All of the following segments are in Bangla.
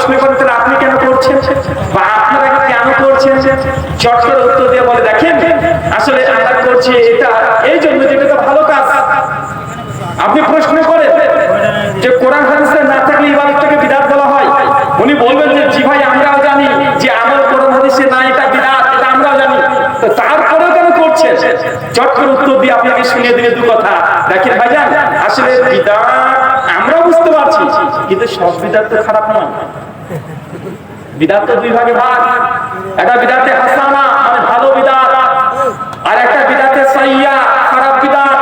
প্রশ্ন করেন তাহলে আপনি কেন করছেন বা আপনারা কেন করছেন, চট করে উত্তর দিয়ে বলে দেখেন আসলে আমরা করছি এটা এই জন্য যে এটা ভালো কাজ। আপনি প্রশ্ন করেন যে কোরআন হাদিসে না থাকলে ইবাদতটাকে বিদআত বলা হয়, উনি বলবেন যে জি ভাই আমরাও জানি যে আমল কোরআন হাদিসে না, এটা বিদআত, এটা আমরাও জানি, তো তারপরেও কেন করছেন? চট করে উত্তর দিয়ে আপনাকে শুনিয়ে দিলে দু কথা, দেখেন ভাইজান আসলে বিদআত আমরা বুঝতে পারছি, কিন্তু সব বিদআত তো খারাপ নয়। বিদআত তো দুই ভাগে ভাগ, একটা বিদআতে হাসানা মানে ভালো বিদআত, আর একটা বিদআতে সাইয়্যা খারাপ বিদআত।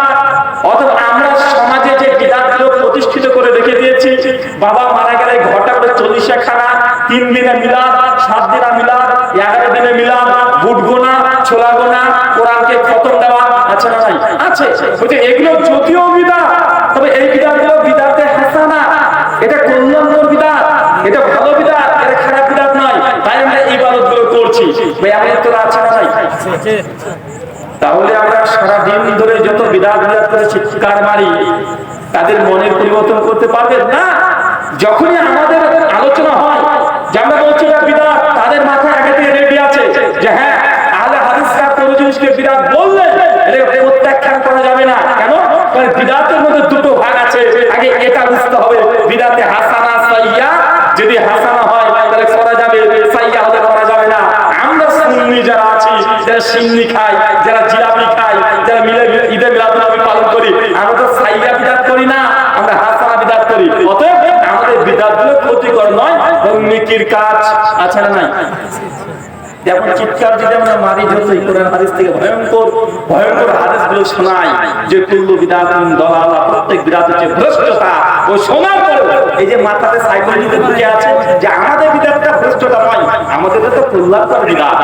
অথবা আমরা সমাজে যে বিদআতগুলো প্রতিষ্ঠিত করে রেখে দিয়েছি, বাবা মারা গেলে ঘটা করে 40 খানা, 3 দিনে মিলাদ, 7 দিনে মিলাদ, 11 দিনে মিলাদ, বুট গোনা, ছোলা গোনা, কোরআনকে খতম দেওয়া, আছে না নাই? আছে। বলছে এগুলো যদিও বিদআত, তবে এই বিদআতগুলো বিদআতে হাসানা, এটা কল্যাণকর বিদআত, এটা ভালো বিদআত, এটা খারাপ বিদআত নয়। তাই আমরা এই ইবাদতগুলো করছি। ভাই এমন তো আছে না নাই? তাহলে আমরা সারা দিন ধরে যত বিদআত করে চিৎকার মারি, তাদের মনের পরিবর্তন করতে পারবেন না। যখনই আমাদের আলোচনা হয় যে আমরা বলছি এটা বিদআত, তাদের মাথায় আগে থেকে রেডি আছে যে হ্যাঁ আহলে হাদিসরা কোন জিনিসকে বিদআত বললে এটা প্রত্যাখ্যান করা যাবে না। কেন? কারণ বিদআতের মধ্যে দুটো ভাগ আছে, আগে এটা বুঝতে হবে বিদআতে হাসানা সাইয়্যা। যদি হাসানা হয় তাহলে করা যাবে, সাইয়্যা হলে করা যাবে না। আমরা সুন্নি যারা আছি, যারা সিন্নি খাই, যারা জিলাপি খাই, যারা ঈদে মিলাদুন নবী পালন করি, আমরা তো সাইয়্যা বিদআত করি না, আমরা হাসানা বিদআত করি। অতএব আমাদের বিদআতগুলো ক্ষতিকর নয়, বরং নেকির কাজ, আছে না নাই? যেমন চিৎকার যদি আমরা মারি যতই, কোরআন হাদিস থেকে ভয়ঙ্কর ভয়ঙ্কর হাদিসগুলো শোনাই যে কুল্লু বিদআতিন দালালা, প্রত্যেক বিদআত হচ্ছে ভ্রষ্টতা, ও শোনার পরে এই যে মাথাতে সাইকোলজিতে ঢুকে আছে যে আমাদের বিদআতটা ভ্রষ্টতা নয়, আমাদের তো কল্যাণকর বিদআত।